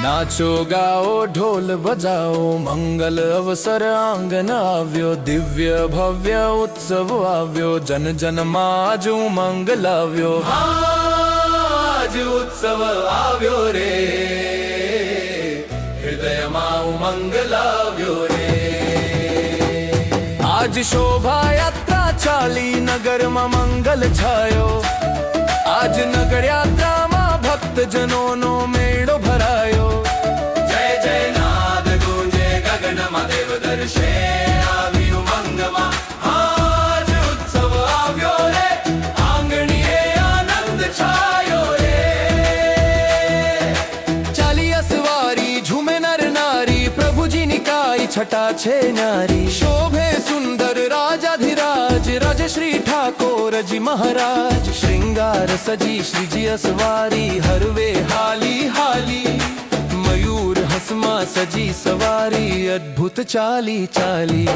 नाचो गाओ ढोल बजाओ मंगल अवसर आंगन આવ્યો દિવ્ય ભવ્ય ઉત્સવ આવ્યો જન જન માં આજ ઉમંગ લાવ્યો આજ ઉત્સવ આવ્યો રે હૃદયમાં ઉમંગ લાવ્યો રે આજ શોભા યાત્રા ચાલી નગરમાં મંગલ છાયો આજ નગર યાત્રામાં ભક્તજનોનો મેળો ભરાયો જય જય નાદ ગુંજે ગગનમાં દેવ દર્શે આવી ઉમંગમાં આજ ઉત્સવ આવ્યો રે આંગણીએ આનંદ છાયો રે ચાલી અસવારી ઝૂમે નર નારી પ્રભુજીની કાઈ છટા છે નારી શોભે સુંદર રાજાધિરાજ રાજશ્રી ઠાકોરજી મહારાજ શ્રૃંગાર સજી શ્રીજી અસવારી હરવે હાલી હાલી મયુર હસમાં સજી સવારી અદ્ભુત ચાલી ચાલી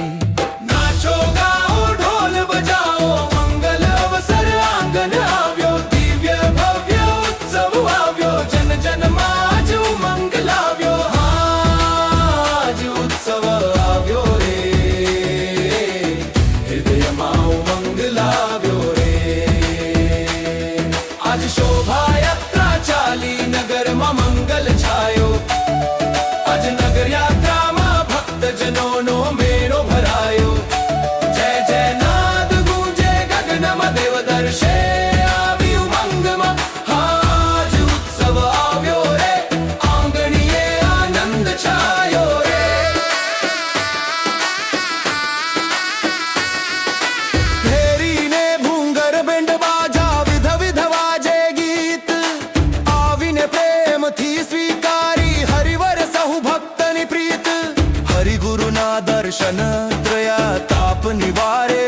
નાચો ગાઓ ઢોલ બજાઓ મંગલ અવસર આંગન આવ્યો દિવ્ય ભવ્ય ઉત્સવ આવ્યો જન જન માં જ ઉમંગ લાવ્યો આજ ઉત્સવ આવ્યો રે હૃદયમાં ઉમંગ લાવ્યો રે આજ શોભા યાત્રા ચાલી નગરમાં મંગલ છાયો આજ નગર યાત્રામાં ભક્તજનોનો મેળો ભરાયો જય જય નાદ ગુંજે ગગનમાં દેવ દર્શે આવી ઉમંગમાં આજ ઉત્સવ આવ્યો રે આંગણીએ આનંદ છાયો રે ફેરીને ભૂંગર બેન્ડ બાજા વિધ વિધ વાજે ગીત આવીને પ્રેમથી સ્વીકારી હરિવર સહુ ભક્તની પ્રીત હરિગુરુના દર્શન ત્રયા તાપ નિવારે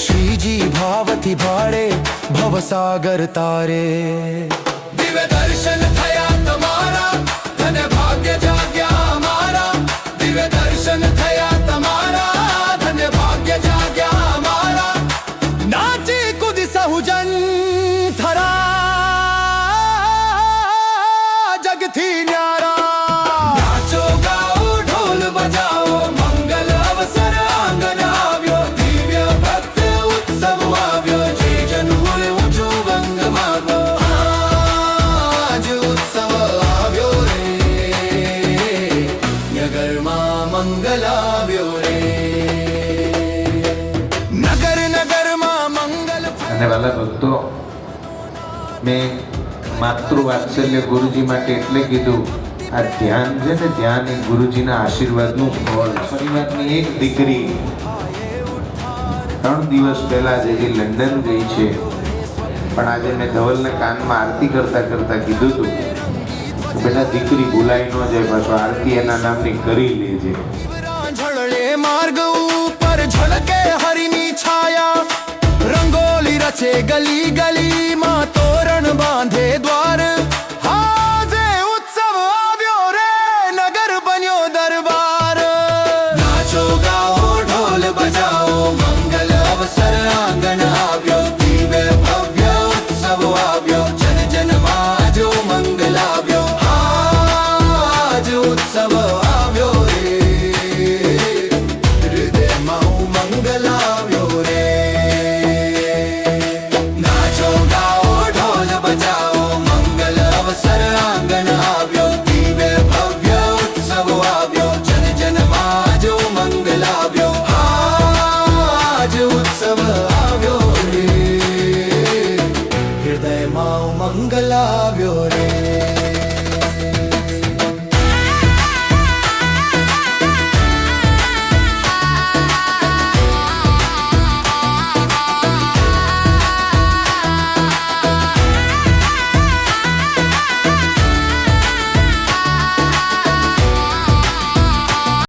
શ્રીજી ભાવથી ભાડે ભવસાગર તારે દિવ્ય દર્શન થયા તમારા ધન ભાગ્ય જાગ્યા અમારા દિવ્ય દર્શન થયા તમારા ધન ભાગ્ય જાગ્યા અમારા નાચી કુદી સહુજન થરા જગથી ન્યારા નાચો ગાઓ ઢોલ બજાઓ મંગલ અવસર આંગન આવ્યો દિવ્ય ભક્ત ઉત્સવ આવ્યો જે જન હોય ઊંચો વંગ માગો આજ ઉત્સવ આવ્યો રે નગરમાં મંગલ આવ્યો રે નગર નગરમાં મંગલ અને વાલા ભક્તો મેં માતૃવાત્સલ્ય ગુરુજી માટે એટલે કીધું આ ધ્યાન છે ને ધ્યાન એ ગુરુજીના આશીર્વાદનું ફળ. પરિવારની એક દીકરી 3 દિવસ પહેલા જ હજી લંડન ગઈ છે પણ આજે મેં ધવલને કાનમાં આરતી કરતા કરતા કીધું હતું કે બેટા દીકરી ભૂલાઈ ન જાય પાછો આરતી એના નામની કરી લેજે. ઝળલે માર્ગ ઉપર ઝળકે હરિની છાયા રંગોલી રચે ગલી ગલી